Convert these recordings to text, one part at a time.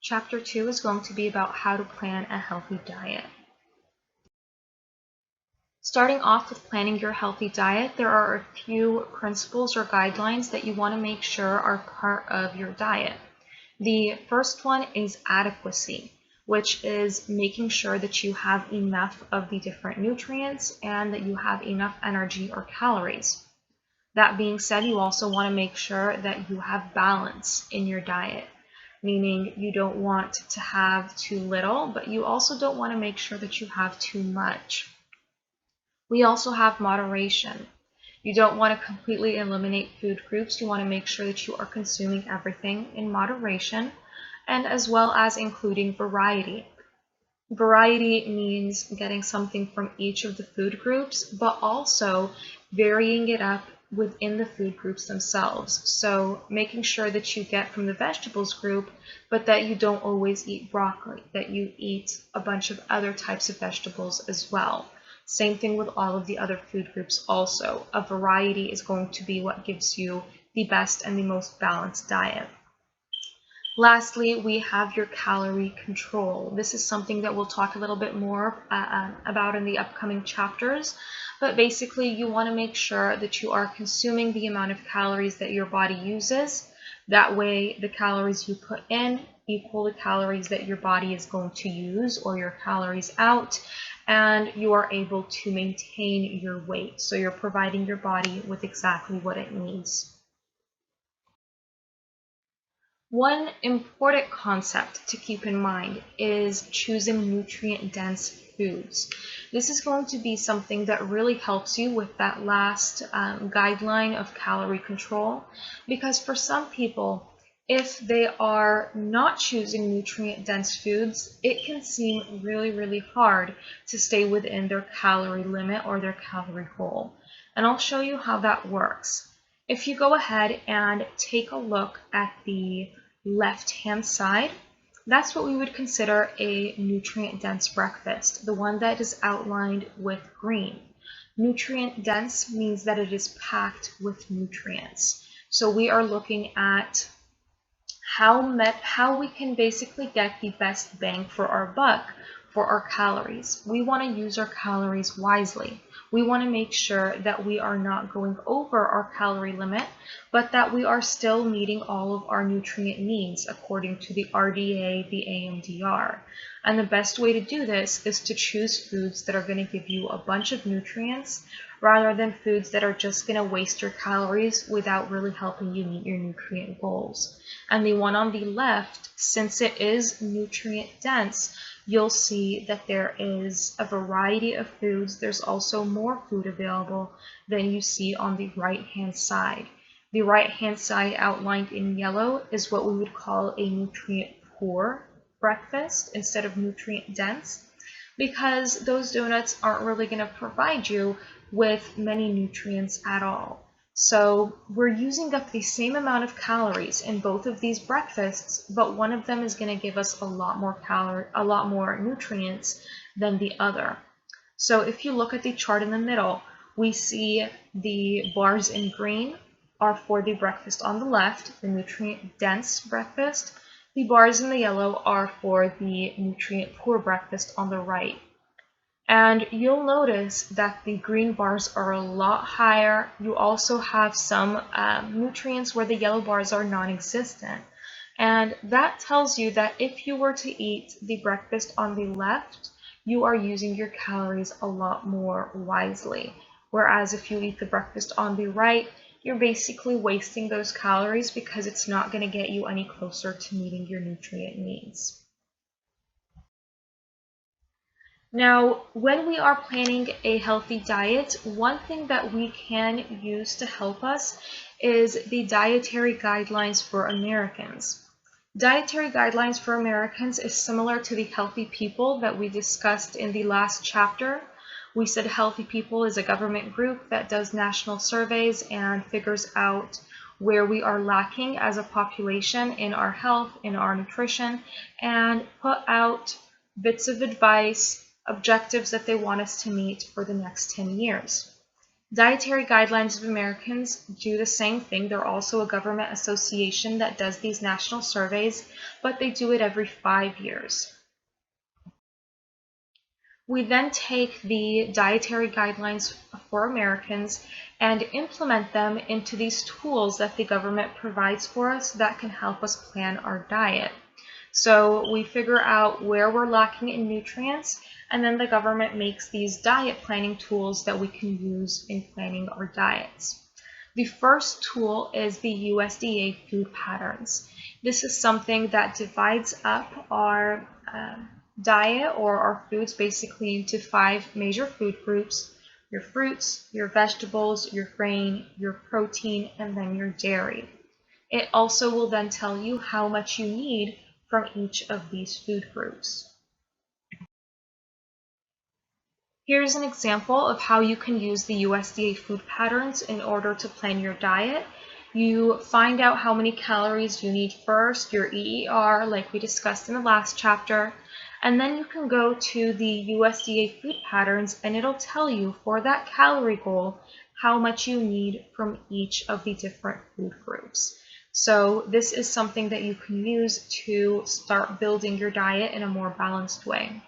Chapter 2 is going to be about how to plan a healthy diet. Starting off with planning your healthy diet, there are a few principles or guidelines that you want to make sure are part of your diet. The first one is adequacy, which is making sure that you have enough of the different nutrients and that you have enough energy or calories. That being said, you also want to make sure that you have balance in your diet, meaning you don't want to have too little, but you also don't want to make sure that you have too much. We also have moderation. You don't want to completely eliminate food groups. You want to make sure that you are consuming everything in moderation, and as well as including variety. Variety means getting something from each of the food groups, but also varying it up within the food groups themselves. So making sure that you get from the vegetables group, but that you don't always eat broccoli, that you eat a bunch of other types of vegetables as well. Same thing with all of the other food groups also. A variety is going to be what gives you the best and the most balanced diet. Lastly, we have your calorie control. This is something that we'll talk a little bit more about in the upcoming chapters, but basically you want to make sure that you are consuming the amount of calories that your body uses. That way the calories you put in equal the calories that your body is going to use, or your calories out, and you are able to maintain your weight. So you're providing your body with exactly what it needs. One important concept to keep in mind is choosing nutrient-dense foods. This is going to be something that really helps you with that last guideline of calorie control, because for some people, if they are not choosing nutrient-dense foods, it can seem really hard to stay within their calorie limit or their calorie goal. And I'll show you how that works. If you go ahead and take a look at the left-hand side, that's what we would consider a nutrient-dense breakfast, the one that is outlined with green. Nutrient-dense means that it is packed with nutrients. So we are looking at how we can basically get the best bang for our buck for our calories. We want to use our calories wisely. We want to make sure that we are not going over our calorie limit, but that we are still meeting all of our nutrient needs according to the RDA, the AMDR. And the best way to do this is to choose foods that are going to give you a bunch of nutrients rather than foods that are just going to waste your calories without really helping you meet your nutrient goals. And the one on the left, since it is nutrient dense, you'll see that there is a variety of foods. There's also more food available than you see on the right-hand side. The right-hand side outlined in yellow is what we would call a nutrient-poor breakfast instead of nutrient-dense, because those donuts aren't really going to provide you with many nutrients at all. So we're using up the same amount of calories in both of these breakfasts, but one of them is going to give us a lot more nutrients than the other. So if you look at the chart in the middle, we see the bars in green are for the breakfast on the left, the nutrient-dense breakfast. The bars in the yellow are for the nutrient-poor breakfast on the right. And you'll notice that the green bars are a lot higher. You also have some nutrients where the yellow bars are non-existent. And that tells you that if you were to eat the breakfast on the left, you are using your calories a lot more wisely. Whereas if you eat the breakfast on the right, you're basically wasting those calories because it's not going to get you any closer to meeting your nutrient needs. Now, when we are planning a healthy diet, one thing that we can use to help us is the dietary guidelines for Americans. Dietary guidelines for Americans is similar to the Healthy People that we discussed in the last chapter. We said Healthy People is a government group that does national surveys and figures out where we are lacking as a population in our health, in our nutrition, and put out bits of advice, objectives that they want us to meet for the next 10 years. Dietary Guidelines of Americans do the same thing. They're also a government association that does these national surveys, but they do it every 5 years. We then take the dietary guidelines for Americans and implement them into these tools that the government provides for us that can help us plan our diet. So we figure out where we're lacking in nutrients, and then the government makes these diet planning tools that we can use in planning our diets. The first tool is the USDA food patterns. This is something that divides up our diet or our foods basically into 5 major food groups: your fruits, your vegetables, your grain, your protein, and then your dairy. It also will then tell you how much you need from each of these food groups. Here's an example of how you can use the USDA food patterns in order to plan your diet. You find out how many calories you need first, your EER, like we discussed in the last chapter, and then you can go to the USDA food patterns and it'll tell you for that calorie goal how much you need from each of the different food groups. So this is something that you can use to start building your diet in a more balanced way.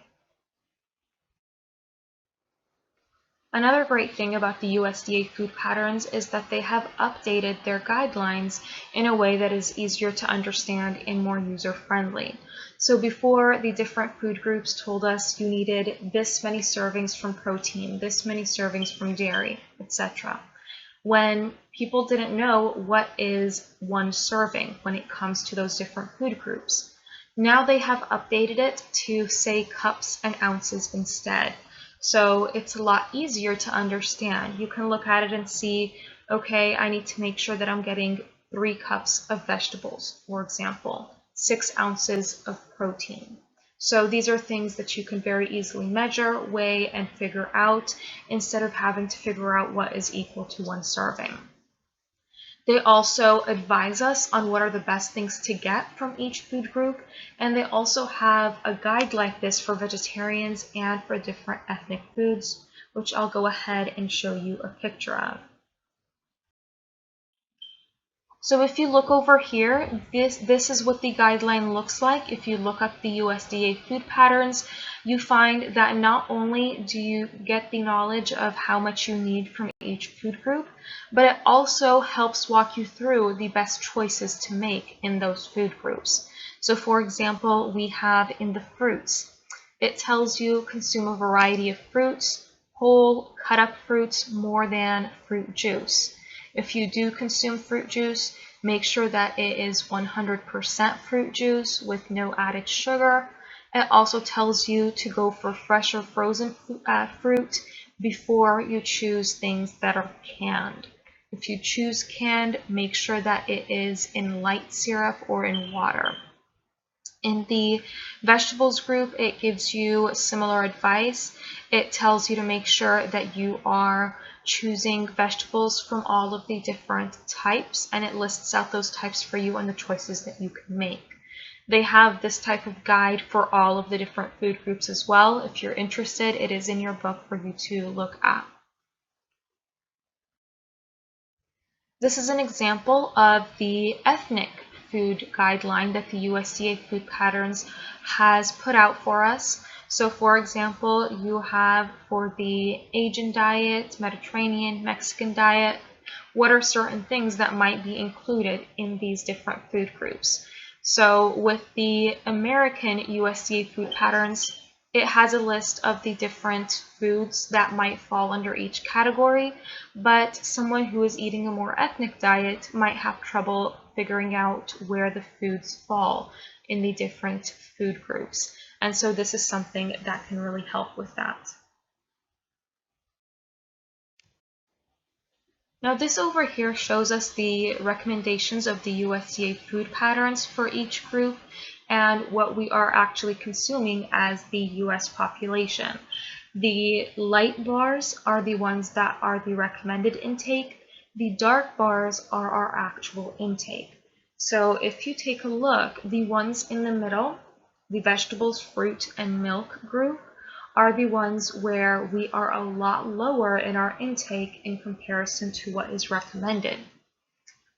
Another great thing about the USDA food patterns is that they have updated their guidelines in a way that is easier to understand and more user-friendly. So before, the different food groups told us you needed this many servings from protein, this many servings from dairy, etc. When people didn't know what is one serving when it comes to those different food groups. Now they have updated it to say cups and ounces instead. So it's a lot easier to understand. You can look at it and see, okay, I need to make sure that I'm getting 3 cups of vegetables, for example, 6 ounces of protein. So these are things that you can very easily measure, weigh, and figure out instead of having to figure out what is equal to one serving. They also advise us on what are the best things to get from each food group, and they also have a guide like this for vegetarians and for different ethnic foods, which I'll go ahead and show you a picture of. So if you look over here, this is what the guideline looks like. If you look up the USDA food patterns, you find that not only do you get the knowledge of how much you need from each food group, but it also helps walk you through the best choices to make in those food groups. So for example, we have in the fruits, it tells you consume a variety of fruits, whole, cut up fruits more than fruit juice. If you do consume fruit juice, make sure that it is 100% fruit juice with no added sugar. It also tells you to go for fresh or frozen fruit before you choose things that are canned. If you choose canned, make sure that it is in light syrup or in water. In the vegetables group, it gives you similar advice. It tells you to make sure that you are choosing vegetables from all of the different types, and it lists out those types for you and the choices that you can make. They have this type of guide for all of the different food groups as well. If you're interested, it is in your book for you to look at. This is an example of the ethnic food guideline that the USDA Food Patterns has put out for us. So for example, you have for the Asian diet, Mediterranean, Mexican diet, what are certain things that might be included in these different food groups. So with the American USDA Food Patterns, it has a list of the different foods that might fall under each category, but someone who is eating a more ethnic diet might have trouble figuring out where the foods fall in the different food groups. And so this is something that can really help with that. Now this over here shows us the recommendations of the USDA food patterns for each group and what we are actually consuming as the US population. The light bars are the ones that are the recommended intake. The dark bars are our actual intake. So if you take a look, the ones in the middle, the vegetables, fruit, and milk group, are the ones where we are a lot lower in our intake in comparison to what is recommended.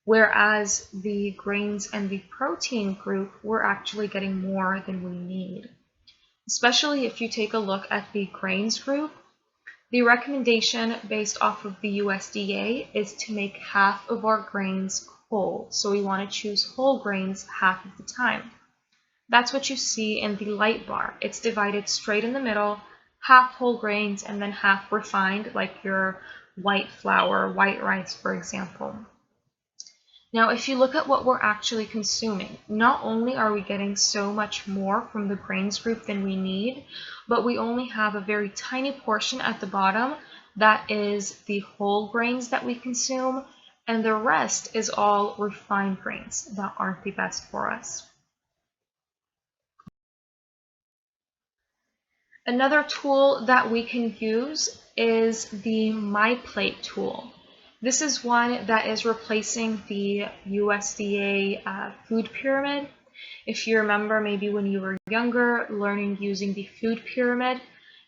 Whereas the grains and the protein group, we're actually getting more than we need. Especially if you take a look at the grains group, the recommendation based off of the USDA is to make half of our grains whole. So we want to choose whole grains half of the time. That's what you see in the light bar. It's divided straight in the middle, half whole grains and then half refined, like your white flour, white rice, for example. Now, if you look at what we're actually consuming, not only are we getting so much more from the grains group than we need, but we only have a very tiny portion at the bottom that is the whole grains that we consume, and the rest is all refined grains that aren't the best for us. Another tool that we can use is the My Plate tool. This is one that is replacing the USDA food pyramid. If you remember maybe when you were younger learning using the food pyramid,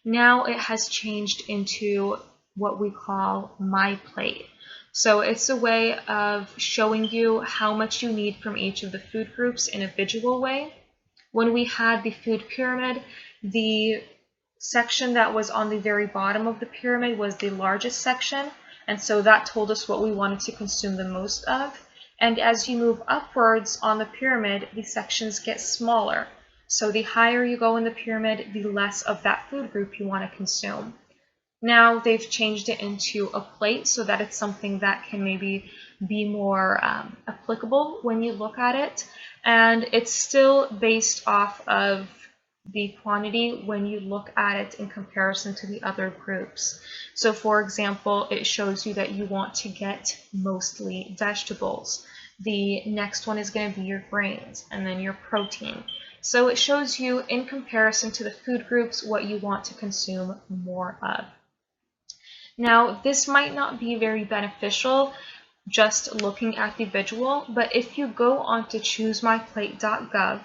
now it has changed into what we call My Plate. So it's a way of showing you how much you need from each of the food groups in a visual way. When we had the food pyramid, the section that was on the very bottom of the pyramid was the largest section, and so that told us what we wanted to consume the most of. And as you move upwards on the pyramid, the sections get smaller. So the higher you go in the pyramid, the less of that food group you want to consume. Now they've changed it into a plate so that it's something that can maybe be more applicable when you look at it. And it's still based off of the quantity when you look at it in comparison to the other groups. So for example, it shows you that you want to get mostly vegetables. The next one is going to be your grains and then your protein. So it shows you in comparison to the food groups what you want to consume more of. Now, this might not be very beneficial just looking at the visual, but if you go onto choosemyplate.gov,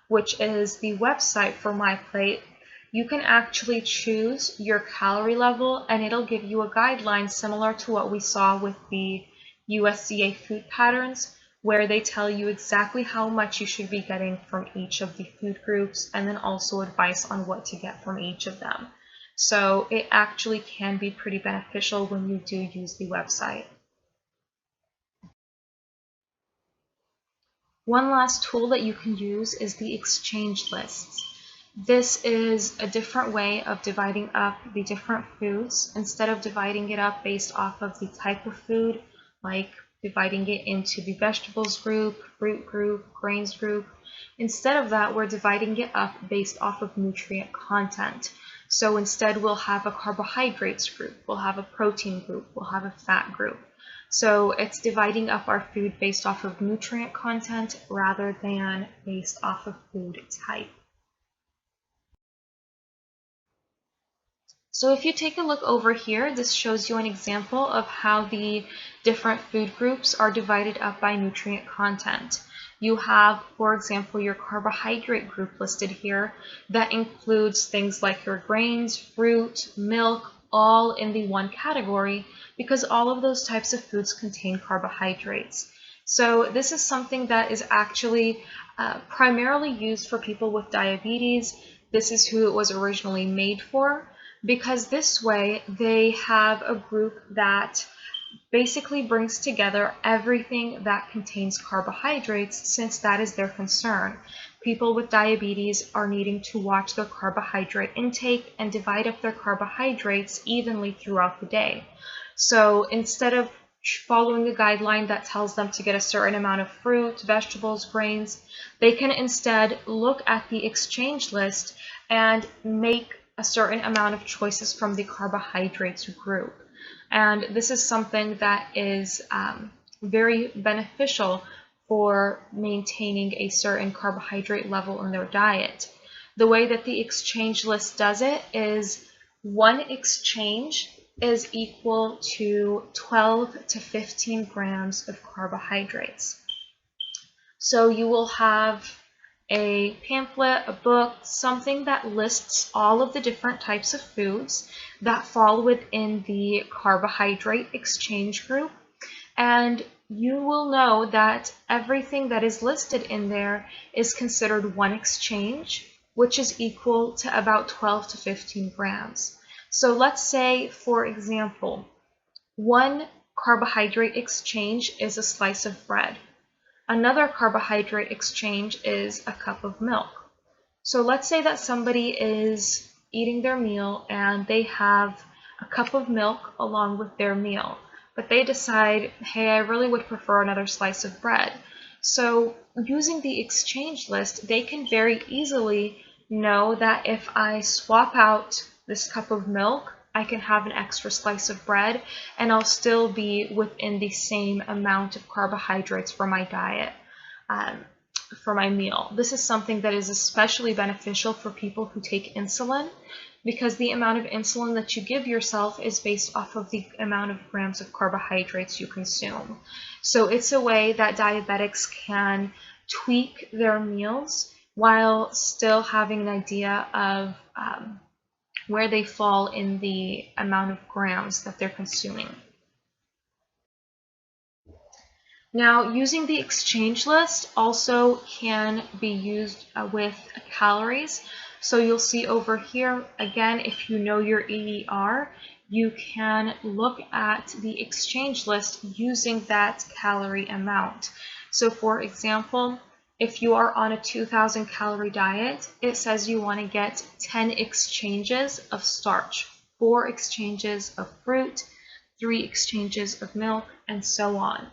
which is the website for MyPlate, you can actually choose your calorie level and it'll give you a guideline similar to what we saw with the USDA food patterns, where they tell you exactly how much you should be getting from each of the food groups and then also advice on what to get from each of them. So it actually can be pretty beneficial when you do use the website. One last tool that you can use is the exchange lists. This is a different way of dividing up the different foods. Instead of dividing it up based off of the type of food, like dividing it into the vegetables group, fruit group, grains group, instead of that, we're dividing it up based off of nutrient content. So instead, we'll have a carbohydrates group, we'll have a protein group, we'll have a fat group. So it's dividing up our food based off of nutrient content rather than based off of food type. So if you take a look over here, this shows you an example of how the different food groups are divided up by nutrient content. You have, for example, your carbohydrate group listed here that includes things like your grains, fruit, milk, all in the one category, because all of those types of foods contain carbohydrates. So this is something that is actually primarily used for people with diabetes. This is who it was originally made for, because this way they have a group that basically brings together everything that contains carbohydrates, since that is their concern. People with diabetes are needing to watch their carbohydrate intake and divide up their carbohydrates evenly throughout the day. So instead of following a guideline that tells them to get a certain amount of fruit, vegetables, grains, they can instead look at the exchange list and make a certain amount of choices from the carbohydrates group. And this is something that is very beneficial for maintaining a certain carbohydrate level in their diet. The way that the exchange list does it is one exchange is equal to 12 to 15 grams of carbohydrates. So you will have a pamphlet, a book, something that lists all of the different types of foods that fall within the carbohydrate exchange group. And you will know that everything that is listed in there is considered one exchange, which is equal to about 12 to 15 grams. So let's say, for example, one carbohydrate exchange is a slice of bread. Another carbohydrate exchange is a cup of milk. So let's say that somebody is eating their meal and they have a cup of milk along with their meal, but they decide, hey, I really would prefer another slice of bread. So using the exchange list, they can very easily know that if I swap out this cup of milk, I can have an extra slice of bread and I'll still be within the same amount of carbohydrates for my diet, for my meal. This is something that is especially beneficial for people who take insulin, because the amount of insulin that you give yourself is based off of the amount of grams of carbohydrates you consume. So it's a way that diabetics can tweak their meals while still having an idea of where they fall in the amount of grams that they're consuming. Now, using the exchange list also can be used with calories. So you'll see over here, again, if you know your AER, you can look at the exchange list using that calorie amount. So for example, if you are on a 2,000 calorie diet, it says you want to get 10 exchanges of starch, 4 exchanges of fruit, 3 exchanges of milk, and so on.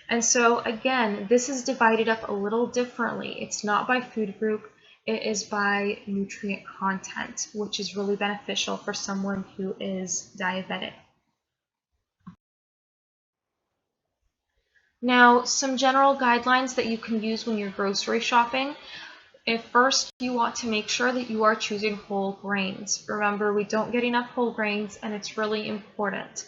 And so again, this is divided up a little differently. It's not by food group, it is by nutrient content, which is really beneficial for someone who is diabetic. Now, some general guidelines that you can use when you're grocery shopping. If first, you want to make sure that you are choosing whole grains. Remember, we don't get enough whole grains, and it's really important.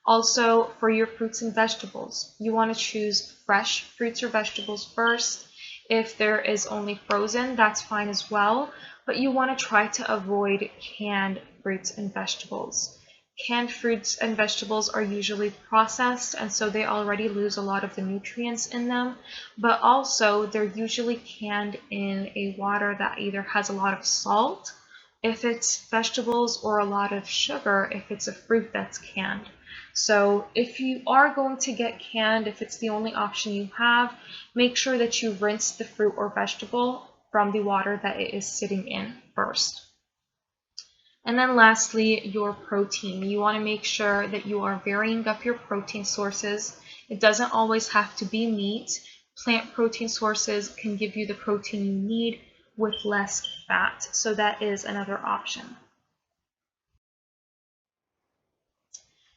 Also, for your fruits and vegetables, you want to choose fresh fruits or vegetables first. If there is only frozen, that's fine as well, but you want to try to avoid canned fruits and vegetables. Canned fruits and vegetables are usually processed, and so they already lose a lot of the nutrients in them, but also they're usually canned in a water that either has a lot of salt, if it's vegetables, or a lot of sugar, if it's a fruit that's canned. So if you are going to get canned, if it's the only option you have, make sure that you rinse the fruit or vegetable from the water that it is sitting in first. And then lastly, your protein. You want to make sure that you are varying up your protein sources. It doesn't always have to be meat. Plant protein sources can give you the protein you need with less fat. So that is another option.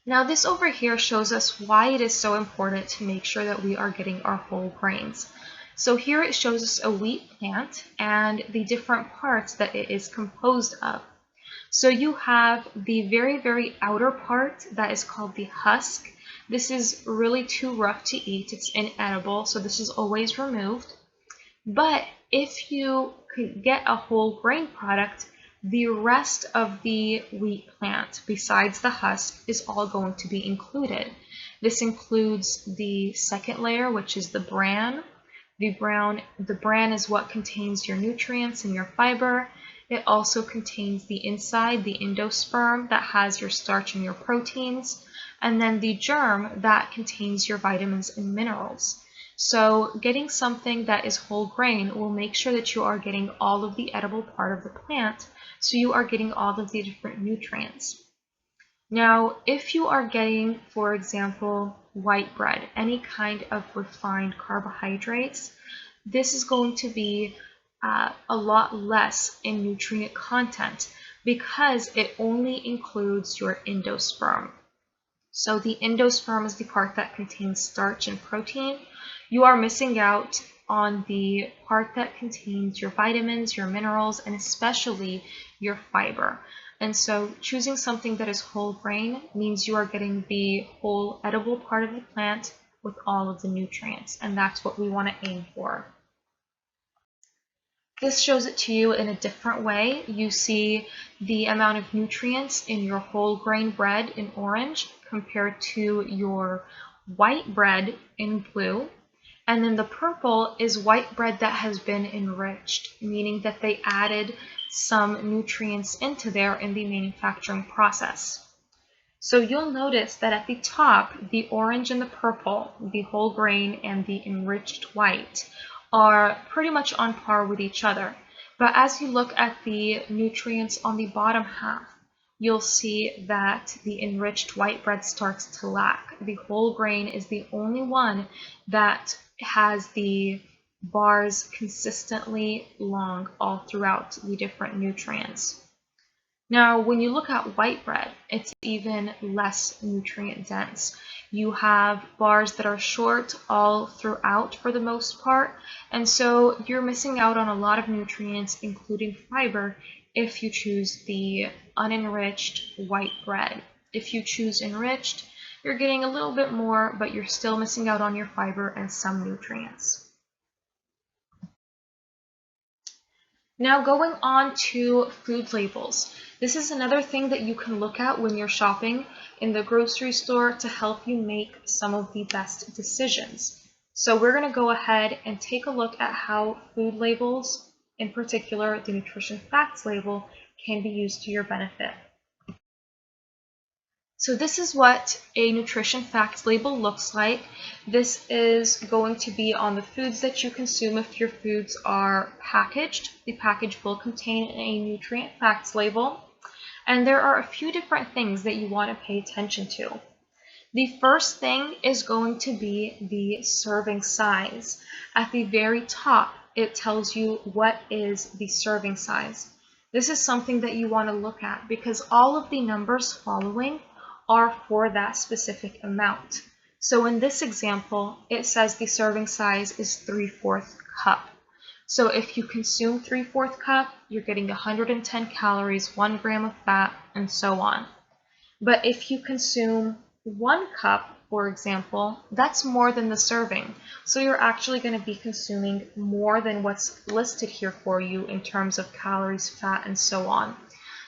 Now this over here shows us why it is so important to make sure that we are getting our whole grains. So here it shows us a wheat plant and the different parts that it is composed of. So you have the very, very outer part that is called the husk. This is really too rough to eat. It's inedible, so this is always removed. But if you could get a whole grain product, the rest of the wheat plant, besides the husk, is all going to be included. This includes the second layer, which is the bran. The bran is what contains your nutrients and your fiber. It also contains the inside, the endosperm, that has your starch and your proteins, and then the germ that contains your vitamins and minerals. So getting something that is whole grain will make sure that you are getting all of the edible part of the plant, so you are getting all of the different nutrients. Now, if you are getting, for example, white bread, any kind of refined carbohydrates, this is going to be a lot less in nutrient content because it only includes your endosperm. So the endosperm is the part that contains starch and protein. You are missing out on the part that contains your vitamins, your minerals, and especially your fiber. And so choosing something that is whole grain means you are getting the whole edible part of the plant with all of the nutrients, and that's what we want to aim for. This shows it to you in a different way. You see the amount of nutrients in your whole grain bread in orange compared to your white bread in blue. And then the purple is white bread that has been enriched, meaning that they added some nutrients into there in the manufacturing process. So you'll notice that at the top, the orange and the purple, the whole grain and the enriched white, are pretty much on par with each other. But as you look at the nutrients on the bottom half, you'll see that the enriched white bread starts to lack. The whole grain is the only one that has the bars consistently long all throughout the different nutrients. Now, when you look at white bread, it's even less nutrient dense. You have bars that are short all throughout for the most part, and so you're missing out on a lot of nutrients, including fiber, if you choose the unenriched white bread. If you choose enriched, you're getting a little bit more, but you're still missing out on your fiber and some nutrients. Now going on to food labels. This is another thing that you can look at when you're shopping in the grocery store to help you make some of the best decisions. So we're going to go ahead and take a look at how food labels, in particular the nutrition facts label, can be used to your benefit. So this is what a nutrition facts label looks like. This is going to be on the foods that you consume if your foods are packaged. The package will contain a nutrient facts label. And there are a few different things that you want to pay attention to. The first thing is going to be the serving size. At the very top, it tells you what is the serving size. This is something that you want to look at because all of the numbers following are for that specific amount. So in this example, it says the serving size is 3/4 cup. So if you consume 3/4 cup, you're getting 110 calories, 1 gram of fat, and so on. But if you consume 1 cup, for example, that's more than the serving. So you're actually going to be consuming more than what's listed here for you in terms of calories, fat, and so on.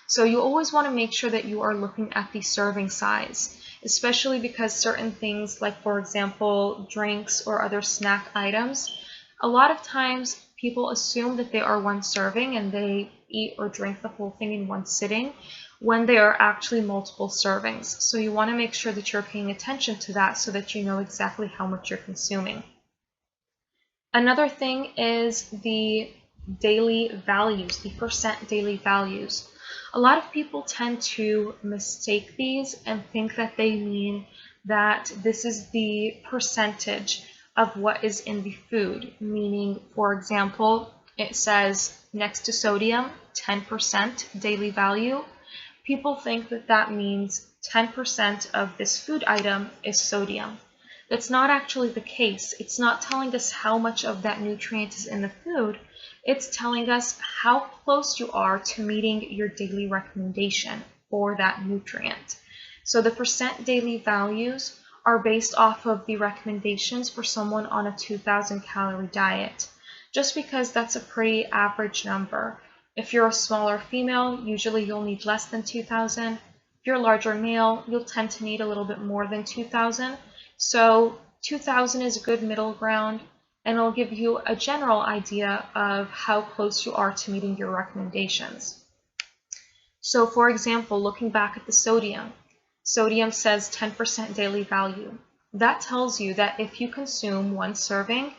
So you always want to make sure that you are looking at the serving size, especially because certain things like, for example, drinks or other snack items, a lot of times people assume that they are one serving and they eat or drink the whole thing in one sitting when they are actually multiple servings. So you want to make sure that you're paying attention to that so that you know exactly how much you're consuming. Another thing is the daily values, the percent daily values. A lot of people tend to mistake these and think that they mean that this is the percentage of what is in the food, meaning, for example, it says next to sodium, 10% daily value. People think that that means 10% of this food item is sodium. That's not actually the case. It's not telling us how much of that nutrient is in the food. It's telling us how close you are to meeting your daily recommendation for that nutrient. So the percent daily values are based off of the recommendations for someone on a 2,000 calorie diet, just because that's a pretty average number. If you're a smaller female, usually you'll need less than 2,000. If you're a larger male, you'll tend to need a little bit more than 2,000. So 2,000 is a good middle ground, and it'll give you a general idea of how close you are to meeting your recommendations. So for example, looking back at the sodium, sodium says 10% daily value. That tells you that if you consume 1 serving,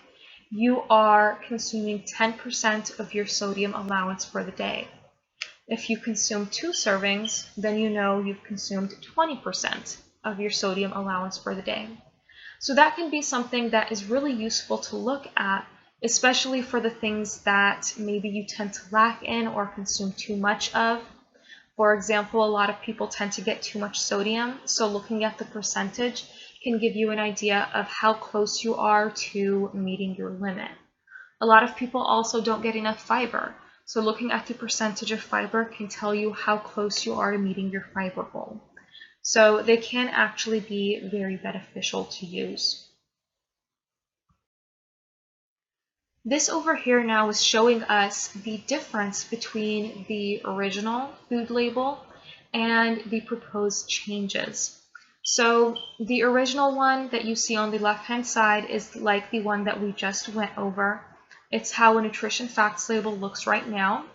you are consuming 10% of your sodium allowance for the day. If you consume 2 servings, then you know you've consumed 20% of your sodium allowance for the day. So that can be something that is really useful to look at, especially for the things that maybe you tend to lack in or consume too much of. For example, a lot of people tend to get too much sodium, so looking at the percentage can give you an idea of how close you are to meeting your limit. A lot of people also don't get enough fiber, so looking at the percentage of fiber can tell you how close you are to meeting your fiber goal. So they can actually be very beneficial to use. This over here now is showing us the difference between the original food label and the proposed changes. So the original one that you see on the left-hand side is like the one that we just went over. It's how a nutrition facts label looks right now,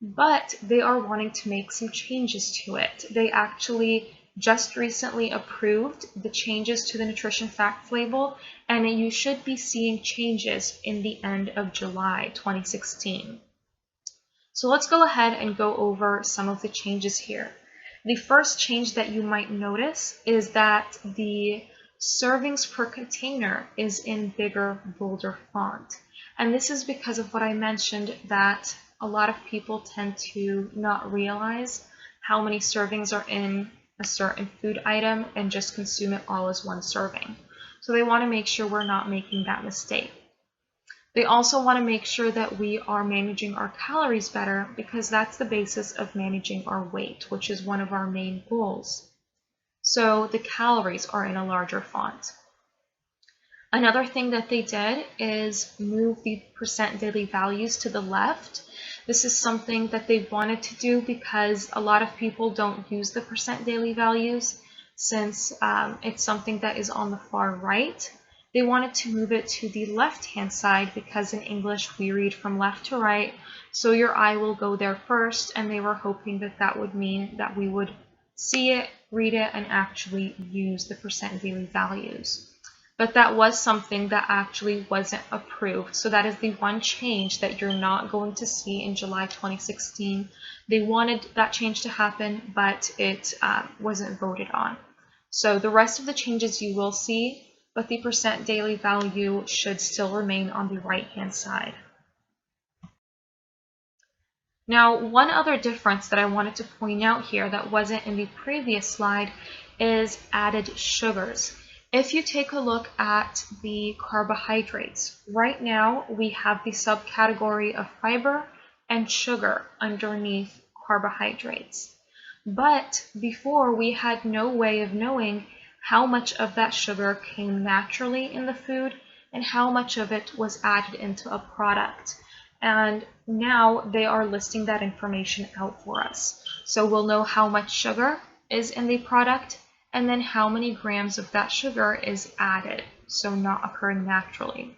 but they are wanting to make some changes to it. They actually just recently approved the changes to the nutrition facts label, and you should be seeing changes in the end of July 2016. So let's go ahead and go over some of the changes here. The first change that you might notice is that the servings per container is in bigger, bolder font. And this is because of what I mentioned, that a lot of people tend to not realize how many servings are in a certain food item and just consume it all as one serving. So they want to make sure we're not making that mistake. They also want to make sure that we are managing our calories better, because that's the basis of managing our weight, which is one of our main goals. So the calories are in a larger font. Another thing that they did is move the percent daily values to the left. This is something that they wanted to do because a lot of people don't use the percent daily values, since it's something that is on the far right. They wanted to move it to the left-hand side because in English we read from left to right, so your eye will go there first, and they were hoping that that would mean that we would see it, read it, and actually use the percent daily values. But that was something that actually wasn't approved, so that is the one change that you're not going to see in July 2016. They wanted that change to happen, but it wasn't voted on. So the rest of the changes you will see, but the percent daily value should still remain on the right-hand side. Now, one other difference that I wanted to point out here that wasn't in the previous slide is added sugars. If you take a look at the carbohydrates, right now we have the subcategory of fiber and sugar underneath carbohydrates. But before, we had no way of knowing how much of that sugar came naturally in the food and how much of it was added into a product. And now they are listing that information out for us. So we'll know how much sugar is in the product and then how many grams of that sugar is added, so not occurring naturally.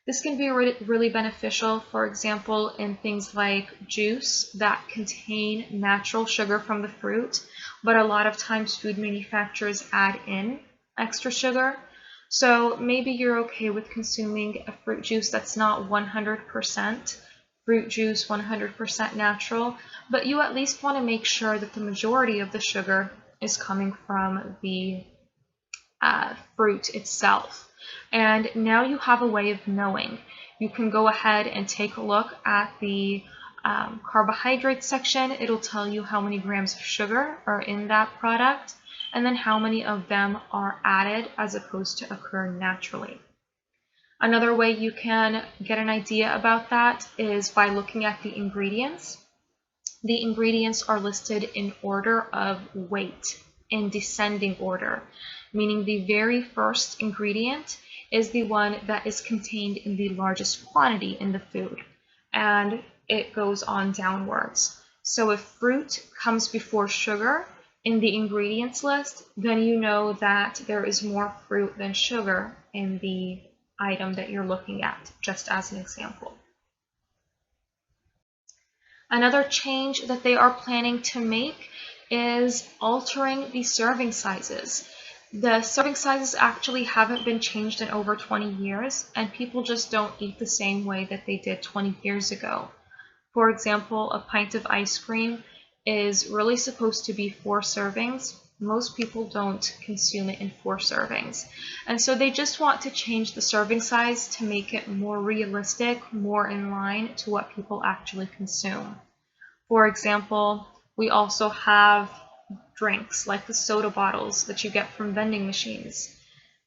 This can be really beneficial, for example, in things like juice that contain natural sugar from the fruit, but a lot of times food manufacturers add in extra sugar. So maybe you're okay with consuming a fruit juice that's not 100% fruit juice, 100% natural, but you at least want to make sure that the majority of the sugar is coming from the fruit itself. And now you have a way of knowing. You can go ahead and take a look at the carbohydrate section. It'll tell you how many grams of sugar are in that product, and then how many of them are added as opposed to occur naturally. Another way you can get an idea about that is by looking at the ingredients. The ingredients are listed in order of weight, in descending order, meaning the very first ingredient is the one that is contained in the largest quantity in the food, and it goes on downwards. So if fruit comes before sugar in the ingredients list, then you know that there is more fruit than sugar in the item that you're looking at, just as an example. Another change that they are planning to make is altering the serving sizes. The serving sizes actually haven't been changed in over 20 years, and people just don't eat the same way that they did 20 years ago. For example, a pint of ice cream is really supposed to be 4 servings. Most people don't consume it in 4 servings. And so they just want to change the serving size to make it more realistic, more in line to what people actually consume. For example, we also have drinks like the soda bottles that you get from vending machines.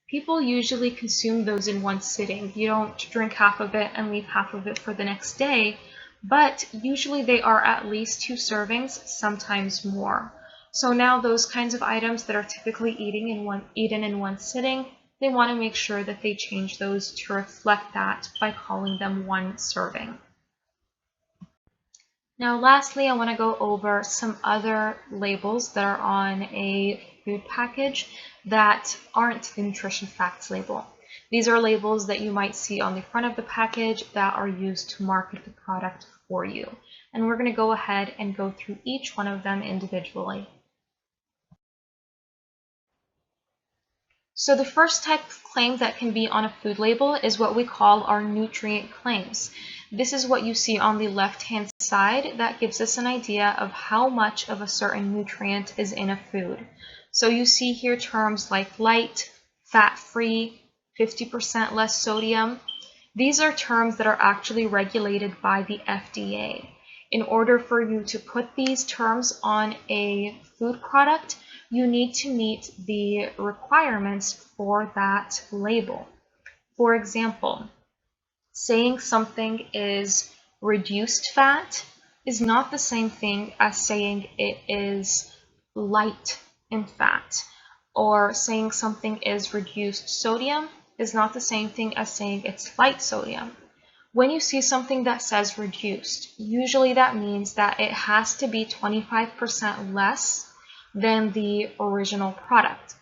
People usually consume those in one sitting. You don't drink half of it and leave half of it for the next day, but usually they are at least 2 servings, sometimes more. So now those kinds of items that are typically eaten in one sitting they want to make sure that they change those to reflect that by calling them one serving. Now lastly, I want to go over some other labels that are on a food package that aren't the nutrition facts label. These are labels that you might see on the front of the package that are used to market the product for you. And we're going to go ahead and go through each one of them individually. So the first type of claim that can be on a food label is what we call our nutrient claims. This is what you see on the left-hand side that gives us an idea of how much of a certain nutrient is in a food. So you see here terms like light, fat-free, 50% less sodium. These are terms that are actually regulated by the FDA. In order for you to put these terms on a food product, you need to meet the requirements for that label. For example, saying something is reduced fat is not the same thing as saying it is light in fat, or saying something is reduced sodium is not the same thing as saying it's light sodium. When you see something that says reduced, usually that means that it has to be 25% less than the original product.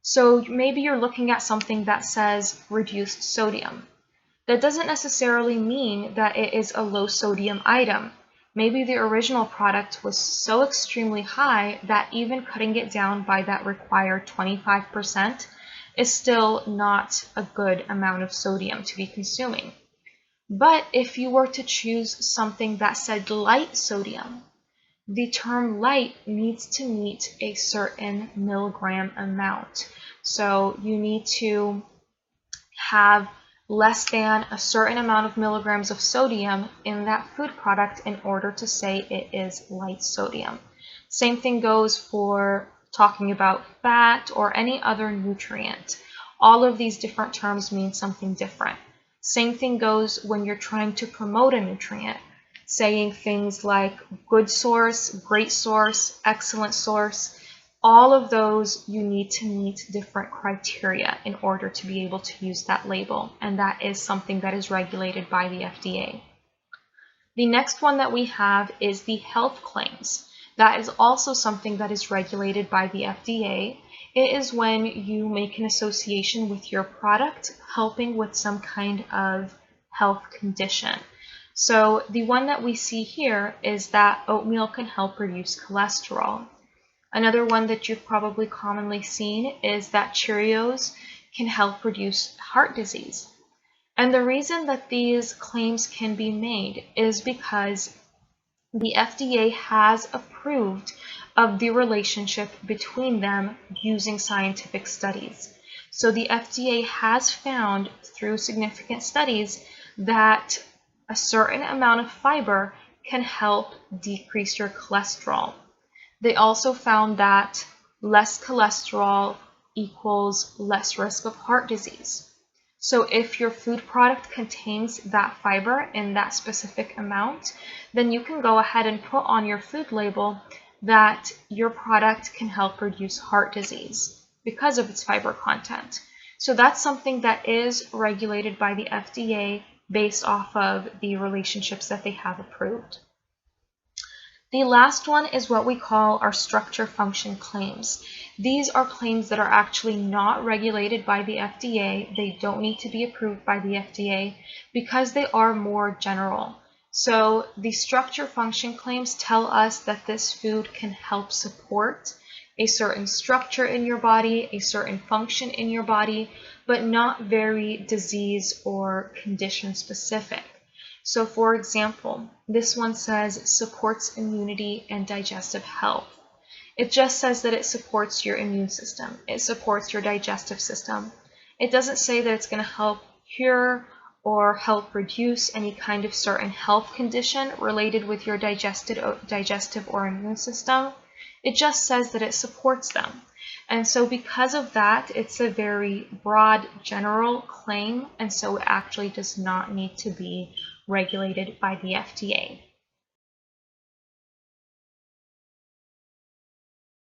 So maybe you're looking at something that says reduced sodium. That doesn't necessarily mean that it is a low sodium item. Maybe the original product was so extremely high that even cutting it down by that required 25% is still not a good amount of sodium to be consuming. But if you were to choose something that said light sodium, the term light needs to meet a certain milligram amount. So you need to have less than a certain amount of milligrams of sodium in that food product in order to say it is light sodium. Same thing goes for talking about fat or any other nutrient. All of these different terms mean something different. Same thing goes when you're trying to promote a nutrient, saying things like good source, great source, excellent source. All of those you need to meet different criteria in order to be able to use that label, and that is something that is regulated by the FDA. The next one that we have is the health claims. That is also something that is regulated by the FDA. It is when you make an association with your product helping with some kind of health condition. So the one that we see here is that oatmeal can help reduce cholesterol. Another one that you've probably commonly seen is that Cheerios can help reduce heart disease. And the reason that these claims can be made is because the FDA has approved of the relationship between them using scientific studies. So the FDA has found through significant studies that a certain amount of fiber can help decrease your cholesterol. They also found that less cholesterol equals less risk of heart disease. So if your food product contains that fiber in that specific amount, then you can go ahead and put on your food label that your product can help reduce heart disease because of its fiber content. So that's something that is regulated by the FDA based off of the relationships that they have approved. The last one is what we call our structure function claims. These are claims that are actually not regulated by the FDA. They don't need to be approved by the FDA because they are more general. So the structure function claims tell us that this food can help support a certain structure in your body, a certain function in your body, but not very disease or condition specific. So for example, this one says supports immunity and digestive health. It just says that it supports your immune system. It supports your digestive system. It doesn't say that it's going to help cure or help reduce any kind of certain health condition related with your digestive or immune system. It just says that it supports them. And so because of that, it's a very broad general claim, and so it actually does not need to be regulated by the FDA.